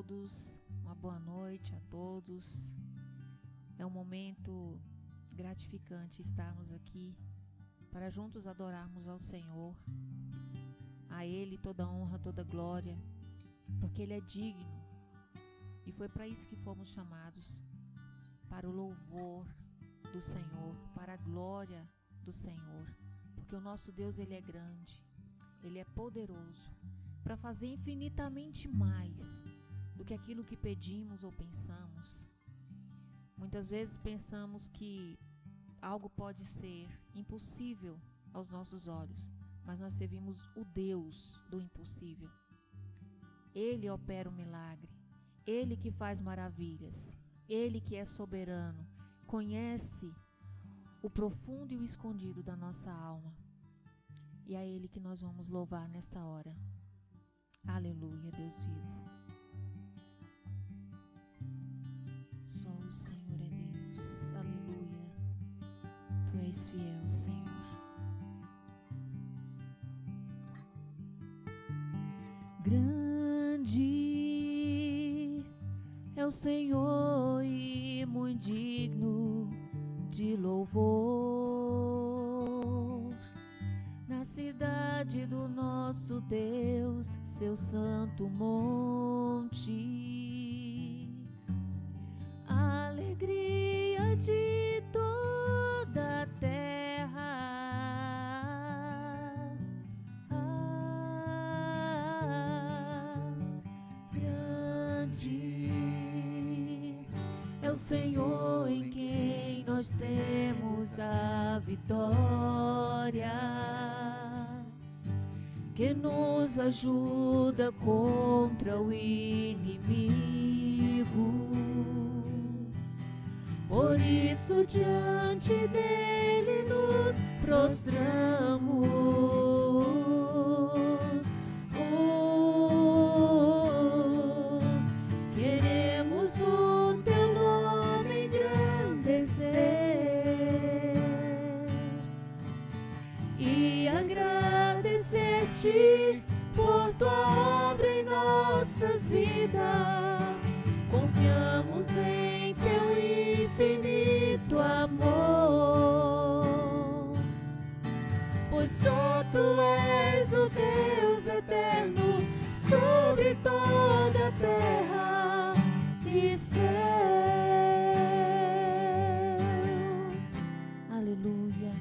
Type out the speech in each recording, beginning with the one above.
amados, uma boa noite a todos. É um momento gratificante estarmos aqui para juntos adorarmos ao Senhor. A Ele toda honra, toda glória, porque Ele é digno. E foi para isso que fomos chamados, para o louvor do Senhor, para a glória do Senhor, porque o nosso Deus, Ele é grande, Ele é poderoso para fazer infinitamente mais do que aquilo que pedimos ou pensamos. Muitas vezes pensamos que algo pode ser impossível aos nossos olhos, mas nós servimos o Deus do impossível. Ele opera o milagre, Ele que faz maravilhas, Ele que é soberano, conhece o profundo e o escondido da nossa alma. E é Ele que nós vamos louvar nesta hora. Aleluia, Deus vivo. Só o Senhor é Deus. Aleluia. Tu és fiel, Senhor. Grande é o Senhor e muito digno de louvor. Na cidade do nosso Deus, seu santo monte, a alegria de toda a terra. Grande é o Senhor em quem nós temos a vitória, que nos ajuda contra o inimigo. Por isso diante dele nos prostramos. Queremos o teu nome engrandecer e agradecer-te por tua obra em nossas vidas. Confiamos em teu infinito amor, pois só tu és o Deus eterno sobre toda a terra e céus. Aleluia.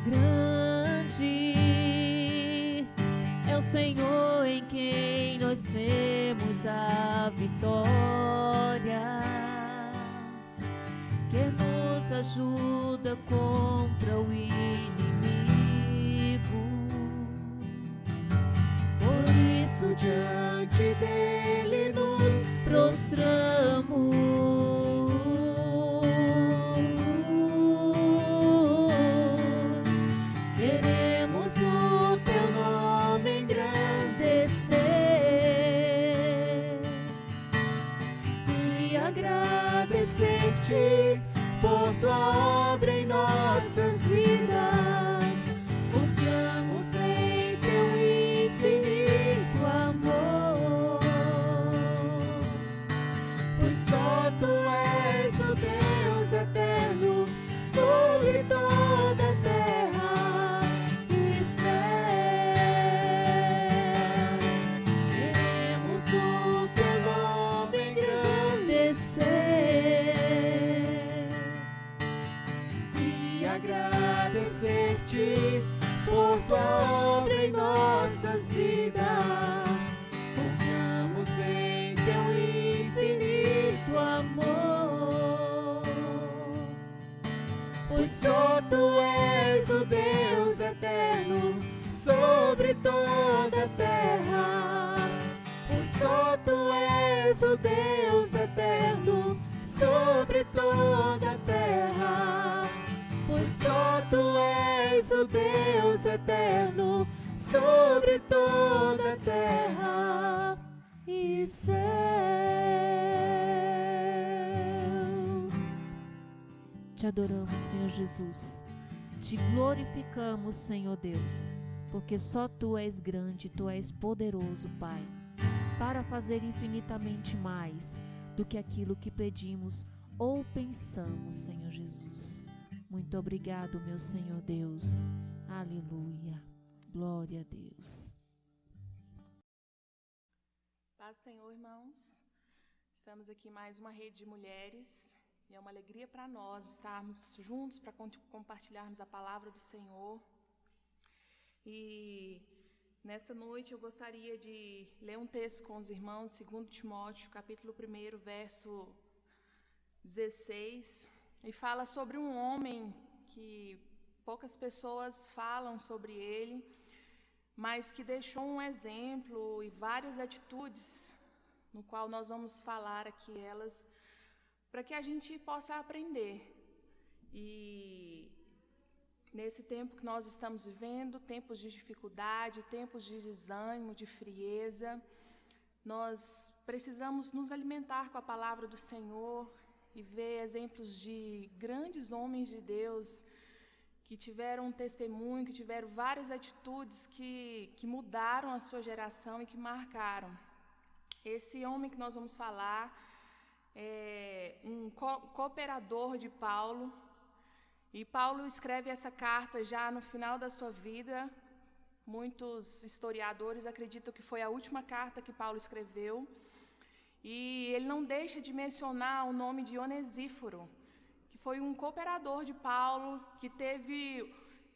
Grande é o Senhor em quem nós temos a vitória, que nos ajuda contra o inimigo. Por isso diante dele nos prostramos. Queremos o teu nome engrandecer e agradecer-te por tua obra em nossas vidas. Confiamos em teu infinito amor, pois só tu és o Deus eterno sobre toda a terra e céus. Queremos o teu nome engrandecer e agradecer-te por tua obra em nossas vidas. Confiamos em teu infinito amor, pois só tu és o Deus eterno sobre toda a terra. Pois só tu és o Deus eterno sobre toda a terra. Pois só tu és o Deus eterno sobre toda a terra e céus. Te adoramos, Senhor Jesus. Te glorificamos, Senhor Deus, porque só tu és grande, tu és poderoso, Pai. para fazer infinitamente mais do que aquilo que pedimos ou pensamos, Senhor Jesus. Muito obrigado, meu Senhor Deus. Aleluia. Glória a Deus. Paz, Senhor, irmãos. Estamos aqui em mais uma rede de mulheres e é uma alegria para nós estarmos juntos para compartilharmos a palavra do Senhor. E nesta noite eu gostaria de ler um texto com os irmãos, 2 Timóteo, capítulo 1, verso 16, e fala sobre um homem que poucas pessoas falam sobre ele, mas que deixou um exemplo e várias atitudes, no qual nós vamos falar aqui elas, para que a gente possa aprender. E nesse tempo que nós estamos vivendo, tempos de dificuldade, tempos de desânimo, de frieza, nós precisamos nos alimentar com a palavra do Senhor e ver exemplos de grandes homens de Deus que tiveram um testemunho, que tiveram várias atitudes que mudaram a sua geração e que marcaram. Esse homem que nós vamos falar é um cooperador de Paulo, e Paulo escreve essa carta já no final da sua vida. Muitos historiadores acreditam que foi a última carta que Paulo escreveu, e ele não deixa de mencionar o nome de Onesíforo, que foi um cooperador de Paulo, que teve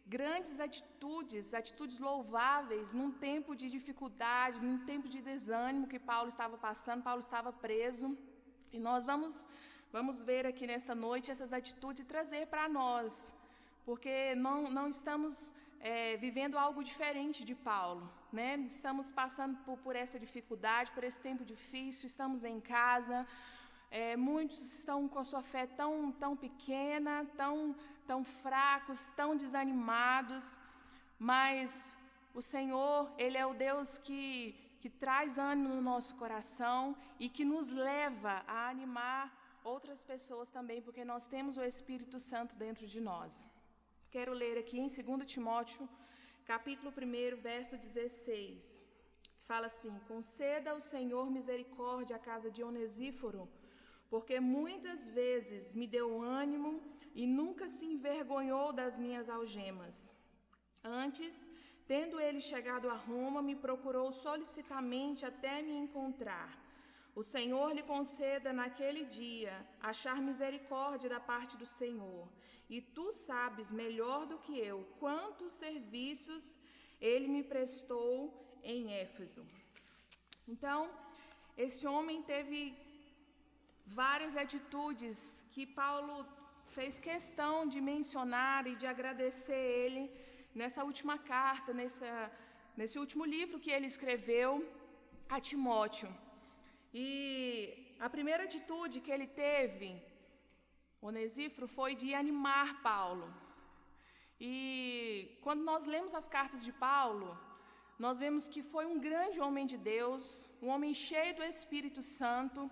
grandes atitudes louváveis num tempo de dificuldade, num tempo de desânimo que Paulo estava passando. Paulo estava preso, e nós vamos ver aqui nessa noite essas atitudes e trazer para nós, porque não estamos vivendo algo diferente de Paulo, né? Estamos passando por essa dificuldade, por esse tempo difícil, estamos em casa. Muitos estão com a sua fé tão pequena, tão fracos, tão desanimados, mas o Senhor, Ele é o Deus que traz ânimo no nosso coração e que nos leva a animar outras pessoas também, porque nós temos o Espírito Santo dentro de nós. Quero ler aqui em 2 Timóteo, capítulo 1, verso 16, que fala assim: conceda ao Senhor misericórdia à casa de Onesíforo, porque muitas vezes me deu ânimo e nunca se envergonhou das minhas algemas. Antes, tendo ele chegado a Roma, me procurou solicitamente até me encontrar. O Senhor lhe conceda naquele dia achar misericórdia da parte do Senhor. E tu sabes melhor do que eu quantos serviços ele me prestou em Éfeso. Então, esse homem teve várias atitudes que Paulo fez questão de mencionar e de agradecer ele nessa última carta, nesse último livro que ele escreveu a Timóteo. E a primeira atitude que ele teve, Onesíforo, foi de animar Paulo. E quando nós lemos as cartas de Paulo, nós vemos que foi um grande homem de Deus, um homem cheio do Espírito Santo,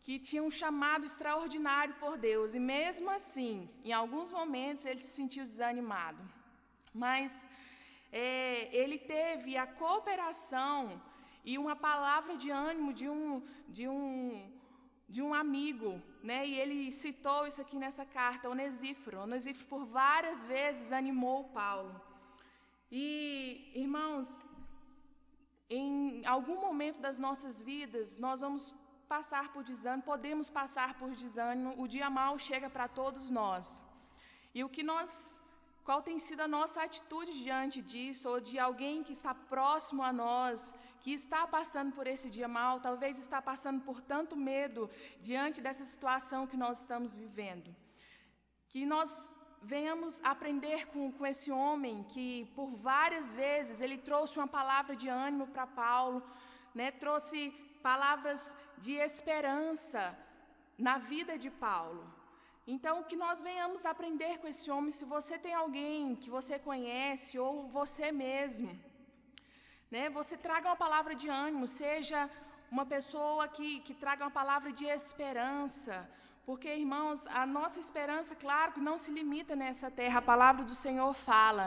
que tinha um chamado extraordinário por Deus, e mesmo assim, em alguns momentos, ele se sentiu desanimado. Mas ele teve a cooperação e uma palavra de ânimo de um amigo, né? E ele citou isso aqui nessa carta, Onesíforo. Onesíforo por várias vezes animou Paulo. E, irmãos, em algum momento das nossas vidas, nós vamos passar por desânimo, podemos passar por desânimo, o dia mau chega para todos nós. E qual tem sido a nossa atitude diante disso, ou de alguém que está próximo a nós, que está passando por esse dia mau, talvez está passando por tanto medo diante dessa situação que nós estamos vivendo. Que nós venhamos aprender com esse homem que por várias vezes ele trouxe uma palavra de ânimo para Paulo, né? Trouxe palavras de esperança na vida de Paulo. Então, que nós venhamos aprender com esse homem. Se você tem alguém que você conhece, ou você mesmo, né, você traga uma palavra de ânimo, seja uma pessoa que traga uma palavra de esperança, porque, irmãos, a nossa esperança, claro, que não se limita nessa terra, a palavra do Senhor fala,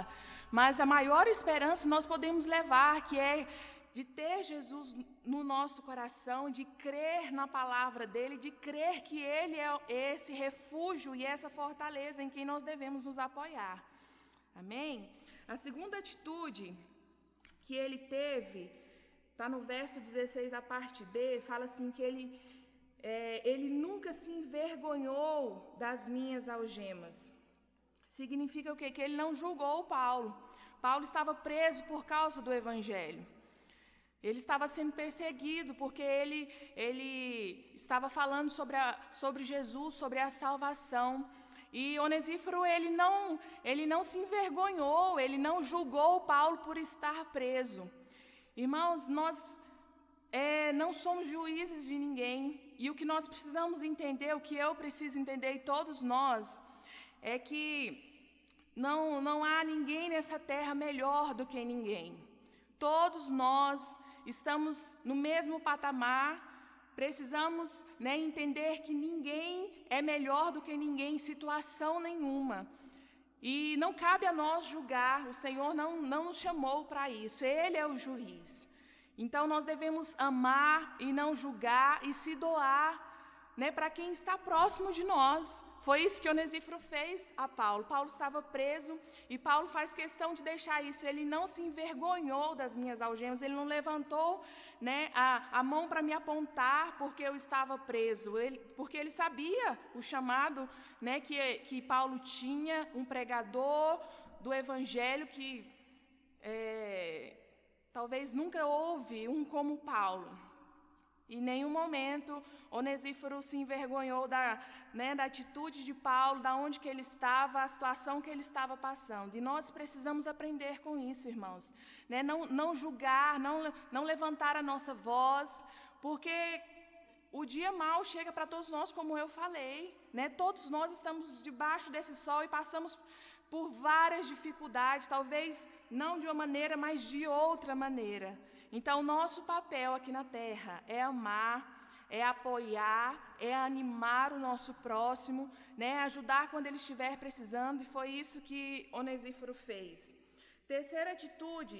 mas a maior esperança nós podemos levar, que é de ter Jesus no nosso coração, de crer na palavra dele, de crer que ele é esse refúgio e essa fortaleza em quem nós devemos nos apoiar. Amém? A segunda atitude que ele teve, está no verso 16, a parte B, fala assim que ele nunca se envergonhou das minhas algemas. Significa o quê? Que ele não julgou Paulo. Paulo estava preso por causa do evangelho. Ele estava sendo perseguido porque ele estava falando sobre Jesus, sobre a salvação. E Onesíforo, ele não se envergonhou, ele não julgou Paulo por estar preso. Irmãos, nós não somos juízes de ninguém. E o que nós precisamos entender, o que eu preciso entender e todos nós, é que não há ninguém nessa terra melhor do que ninguém. Todos nós estamos no mesmo patamar, precisamos entender que ninguém é melhor do que ninguém em situação nenhuma. E não cabe a nós julgar, o Senhor não nos chamou para isso, Ele é o juiz. Então nós devemos amar e não julgar e se doar para quem está próximo de nós. Foi isso que Onesíforo fez a Paulo. Paulo estava preso e Paulo faz questão de deixar isso. Ele não se envergonhou das minhas algemas, ele não levantou a mão para me apontar porque eu estava preso. Porque ele sabia o chamado que Paulo tinha, um pregador do evangelho que talvez nunca houve um como Paulo. Em nenhum momento Onesíforo se envergonhou da atitude de Paulo, da onde que ele estava, a situação que ele estava passando. E nós precisamos aprender com isso, irmãos. Não julgar, não levantar a nossa voz, porque o dia mau chega para todos nós, como eu falei. Todos nós estamos debaixo desse sol e passamos por várias dificuldades, talvez não de uma maneira, mas de outra maneira. Então, nosso papel aqui na terra é amar, é apoiar, é animar o nosso próximo, ajudar quando ele estiver precisando, e foi isso que Onesíforo fez. Terceira atitude,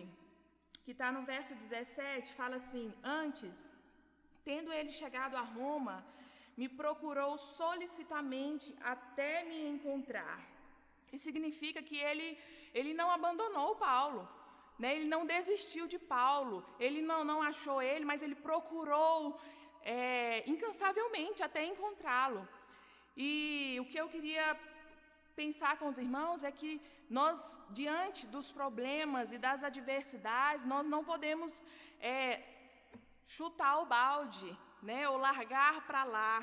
que está no verso 17, fala assim: antes, tendo ele chegado a Roma, me procurou solicitamente até me encontrar. Isso significa que ele não abandonou Paulo. Ele não desistiu de Paulo, ele não achou ele, mas ele procurou incansavelmente até encontrá-lo. E o que eu queria pensar com os irmãos é que nós, diante dos problemas e das adversidades, nós não podemos chutar o balde, ou largar para lá.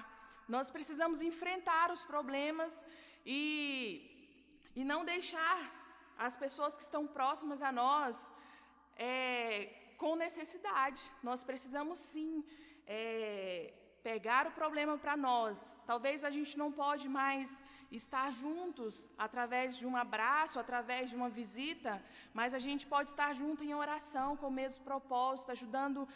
Nós precisamos enfrentar os problemas e não deixar as pessoas que estão próximas a nós com necessidade. Nós precisamos sim pegar o problema para nós. Talvez a gente não pode mais estar juntos através de um abraço, através de uma visita, mas a gente pode estar junto em oração com o mesmo propósito, ajudando,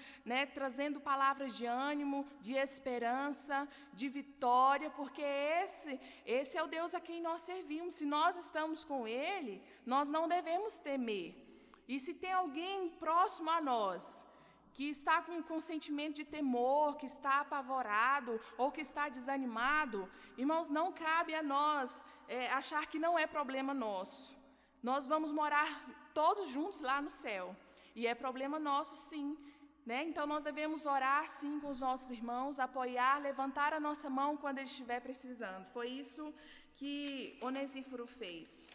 trazendo palavras de ânimo, de esperança, de vitória, porque esse é o Deus a quem nós servimos. Se nós estamos com Ele, nós não devemos temer. E se tem alguém próximo a nós que está com sentimento de temor, que está apavorado ou que está desanimado, irmãos, não cabe a nós achar que não é problema nosso. Nós vamos morar todos juntos lá no céu, e é problema nosso sim. Então nós devemos orar sim com os nossos irmãos, apoiar, levantar a nossa mão quando ele estiver precisando. Foi isso que Onesíforo fez.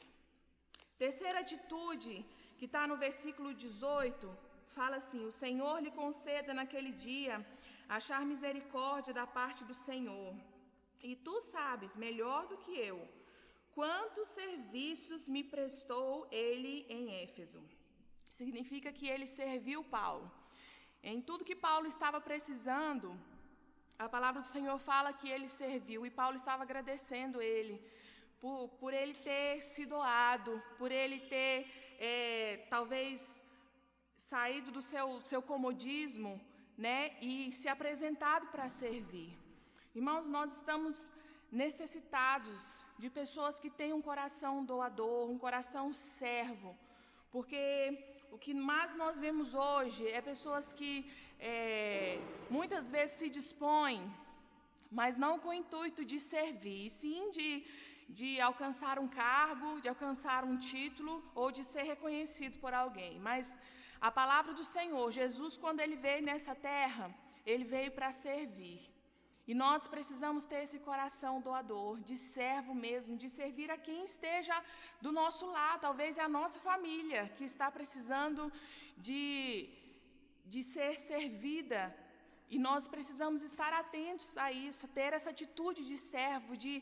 Terceira atitude, que está no versículo 18, fala assim: o Senhor lhe conceda naquele dia achar misericórdia da parte do Senhor. E tu sabes, melhor do que eu, quantos serviços me prestou ele em Éfeso. Significa que ele serviu Paulo. Em tudo que Paulo estava precisando, a palavra do Senhor fala que ele serviu, e Paulo estava agradecendo ele, por ele ter se doado, por ele ter, talvez, saído do seu comodismo, e se apresentado para servir. Irmãos, nós estamos necessitados de pessoas que têm um coração doador, um coração servo, porque o que mais nós vemos hoje é pessoas que muitas vezes se dispõem, mas não com o intuito de servir, sim de alcançar um cargo, de alcançar um título ou de ser reconhecido por alguém. Mas a palavra do Senhor, Jesus, quando ele veio nessa terra, ele veio para servir. E nós precisamos ter esse coração doador, de servo mesmo, de servir a quem esteja do nosso lado. Talvez é a nossa família que está precisando de ser servida. E nós precisamos estar atentos a isso, ter essa atitude de servo, de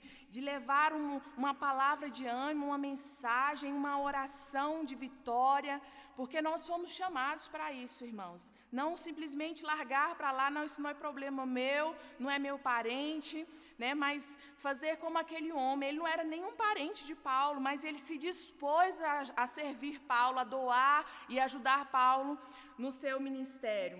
levar uma palavra de ânimo, uma mensagem, uma oração de vitória, porque nós somos chamados para isso, irmãos. Não simplesmente largar para lá, não, isso não é problema meu, não é meu parente, né? Mas fazer como aquele homem. Ele não era nenhum parente de Paulo, mas ele se dispôs a servir Paulo, a doar e ajudar Paulo no seu ministério.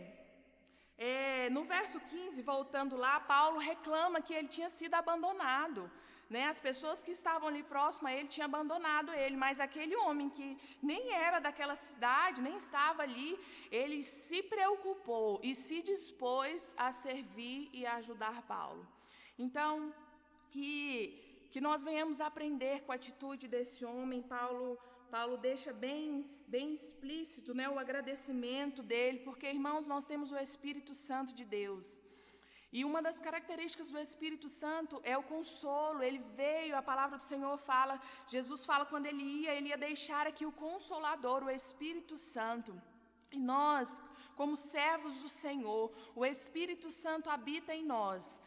No verso 15, voltando lá, Paulo reclama que ele tinha sido abandonado, né? As pessoas que estavam ali próximas a ele tinham abandonado ele, mas aquele homem que nem era daquela cidade, nem estava ali, ele se preocupou e se dispôs a servir e a ajudar Paulo. Então, que nós venhamos aprender com a atitude desse homem. Paulo deixa bem explícito, né, o agradecimento dele, porque, irmãos, nós temos o Espírito Santo de Deus. E uma das características do Espírito Santo é o consolo. Ele veio, a palavra do Senhor fala, Jesus fala quando ele ia deixar aqui o Consolador, o Espírito Santo. E nós, como servos do Senhor, o Espírito Santo habita em nós.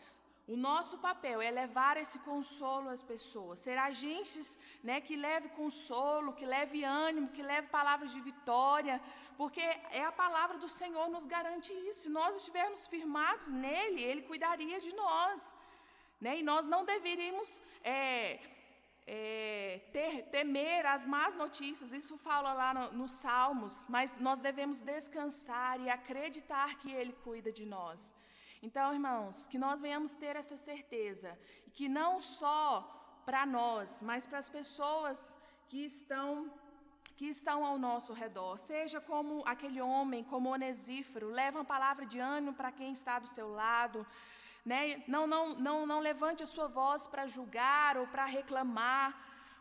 O nosso papel é levar esse consolo às pessoas, ser agentes, né, que leve consolo, que leve ânimo, que leve palavras de vitória, porque é a palavra do Senhor nos garante isso. Se nós estivermos firmados nele, ele cuidaria de nós, né? E nós não deveríamos temer as más notícias, isso fala lá nos Salmos, mas nós devemos descansar e acreditar que ele cuida de nós. Então, irmãos, que nós venhamos ter essa certeza, que não só para nós, mas para as pessoas que estão ao nosso redor, seja como aquele homem, como Onesíforo, leva uma palavra de ânimo para quem está do seu lado, né? Não levante a sua voz para julgar ou para reclamar,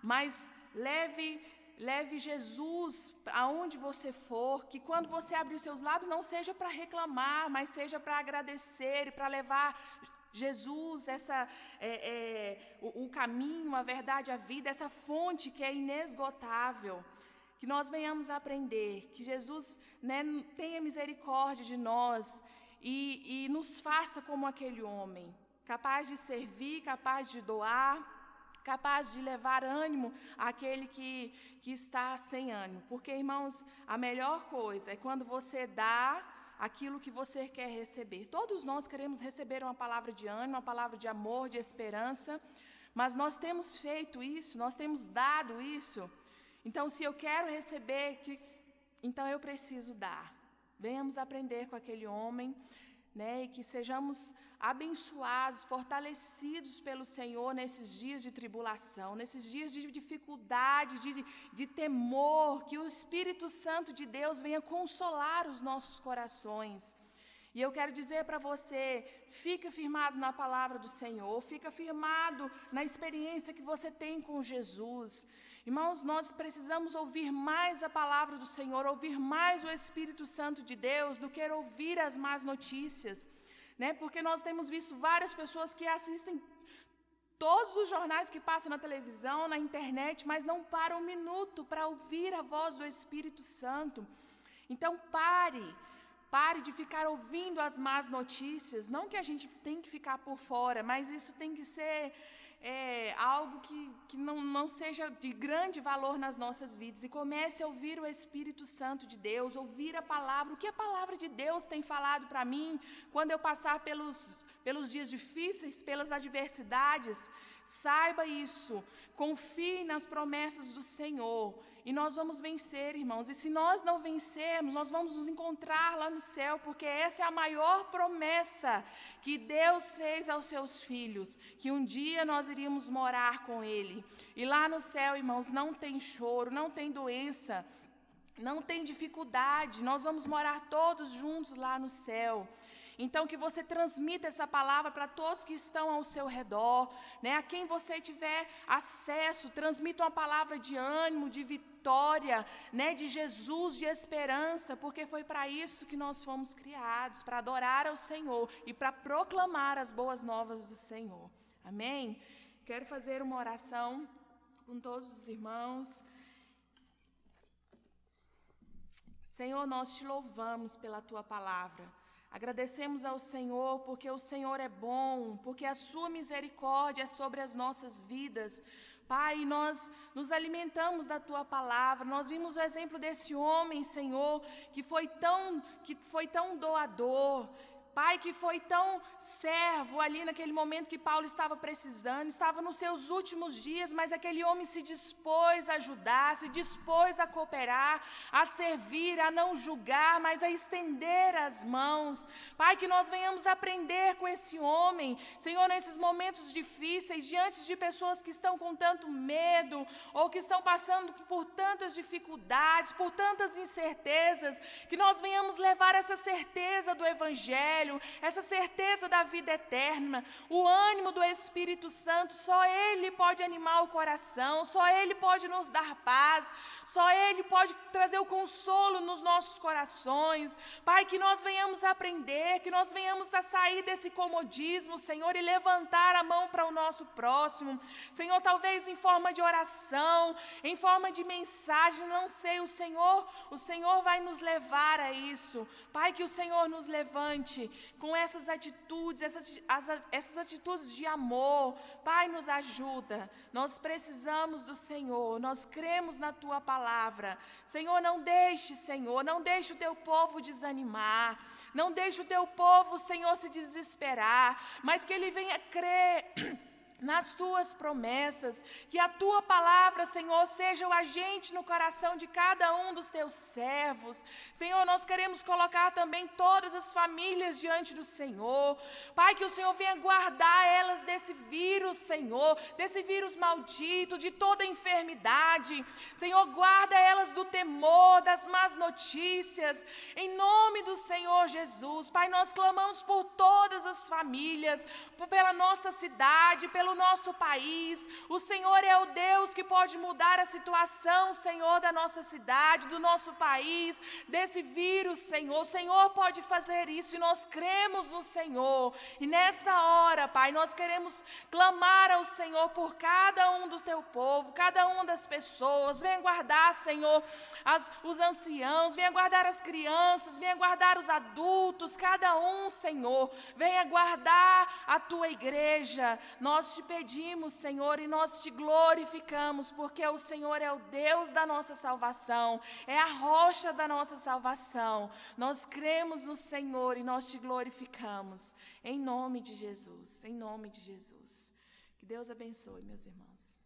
mas leve Jesus aonde você for, que quando você abrir os seus lábios não seja para reclamar, mas seja para agradecer e para levar Jesus, o caminho, a verdade, a vida, essa fonte que é inesgotável. Que nós venhamos aprender, que Jesus, né, tenha misericórdia de nós e nos faça como aquele homem, capaz de servir, capaz de doar, capaz de levar ânimo àquele que está sem ânimo. Porque, irmãos, a melhor coisa é quando você dá aquilo que você quer receber. Todos nós queremos receber uma palavra de ânimo, uma palavra de amor, de esperança, mas nós temos feito isso, nós temos dado isso. Então, se eu quero receber, então eu preciso dar. Venhamos aprender com aquele homem, né, e que sejamos abençoados, fortalecidos pelo Senhor nesses dias de tribulação, nesses dias de dificuldade, de temor, que o Espírito Santo de Deus venha consolar os nossos corações. E eu quero dizer para você, fica firmado na palavra do Senhor, fica firmado na experiência que você tem com Jesus. Irmãos, nós precisamos ouvir mais a palavra do Senhor, ouvir mais o Espírito Santo de Deus do que ouvir as más notícias, né? Porque nós temos visto várias pessoas que assistem todos os jornais que passam na televisão, na internet, mas não param um minuto para ouvir a voz do Espírito Santo. Então pare de ficar ouvindo as más notícias. Não que a gente tem que ficar por fora, mas isso tem que ser algo que não seja de grande valor nas nossas vidas. E comece a ouvir o Espírito Santo de Deus, ouvir a palavra, o que a palavra de Deus tem falado para mim quando eu passar pelos dias difíceis, pelas adversidades. Saiba isso, confie nas promessas do Senhor e nós vamos vencer, irmãos. E se nós não vencermos, nós vamos nos encontrar lá no céu, porque essa é a maior promessa que Deus fez aos seus filhos, que um dia nós iríamos morar com Ele. E lá no céu, irmãos, não tem choro, não tem doença, não tem dificuldade, nós vamos morar todos juntos lá no céu. Então, que você transmita essa palavra para todos que estão ao seu redor, né? A quem você tiver acesso, transmita uma palavra de ânimo, de vitória, né? De Jesus, de esperança, porque foi para isso que nós fomos criados, para adorar ao Senhor e para proclamar as boas novas do Senhor. Amém? Quero fazer uma oração com todos os irmãos. Senhor, nós te louvamos pela tua palavra. Agradecemos ao Senhor porque o Senhor é bom, porque a sua misericórdia é sobre as nossas vidas. Pai, nós nos alimentamos da tua palavra. Nós vimos o exemplo desse homem, Senhor, que foi tão doador. Pai, que foi tão servo ali naquele momento que Paulo estava precisando, estava nos seus últimos dias, mas aquele homem se dispôs a ajudar, se dispôs a cooperar, a servir, a não julgar, mas a estender as mãos. Pai, que nós venhamos aprender com esse homem, Senhor, nesses momentos difíceis, diante de pessoas que estão com tanto medo, ou que estão passando por tantas dificuldades, por tantas incertezas, que nós venhamos levar essa certeza do Evangelho, essa certeza da vida eterna, o ânimo do Espírito Santo. Só Ele pode animar o coração, só Ele pode nos dar paz, só Ele pode trazer o consolo nos nossos corações. Pai, que nós venhamos a aprender, que nós venhamos a sair desse comodismo, Senhor, e levantar a mão para o nosso próximo, Senhor, talvez em forma de oração, em forma de mensagem, não sei, o Senhor vai nos levar a isso. Pai, que o Senhor nos levante com essas atitudes, essas atitudes de amor. Pai, nos ajuda, nós precisamos do Senhor, nós cremos na tua palavra. Senhor, não deixe o teu povo desanimar, não deixe o teu povo, Senhor, se desesperar, mas que ele venha crer nas tuas promessas, que a tua palavra, Senhor, seja o agente no coração de cada um dos teus servos. Senhor, nós queremos colocar também todas as famílias diante do Senhor. Pai, que o Senhor venha guardar elas desse vírus, Senhor, desse vírus maldito, de toda enfermidade. Senhor, guarda elas do temor, das más notícias, em nome do Senhor Jesus. Pai, nós clamamos por todas as famílias, pela nossa cidade, pelo nosso país. O Senhor é o Deus que pode mudar a situação, Senhor, da nossa cidade, do nosso país, desse vírus, Senhor. O Senhor pode fazer isso e nós cremos no Senhor. E nesta hora, Pai, nós queremos clamar ao Senhor por cada um do teu povo, cada uma das pessoas. Venha guardar, Senhor, os anciãos, venha guardar as crianças, venha guardar os adultos, cada um, Senhor. Venha guardar a tua igreja. Nós te pedimos, Senhor, e nós te glorificamos, porque o Senhor é o Deus da nossa salvação, é a rocha da nossa salvação. Nós cremos no Senhor e nós te glorificamos, em nome de Jesus, em nome de Jesus. Que Deus abençoe, meus irmãos.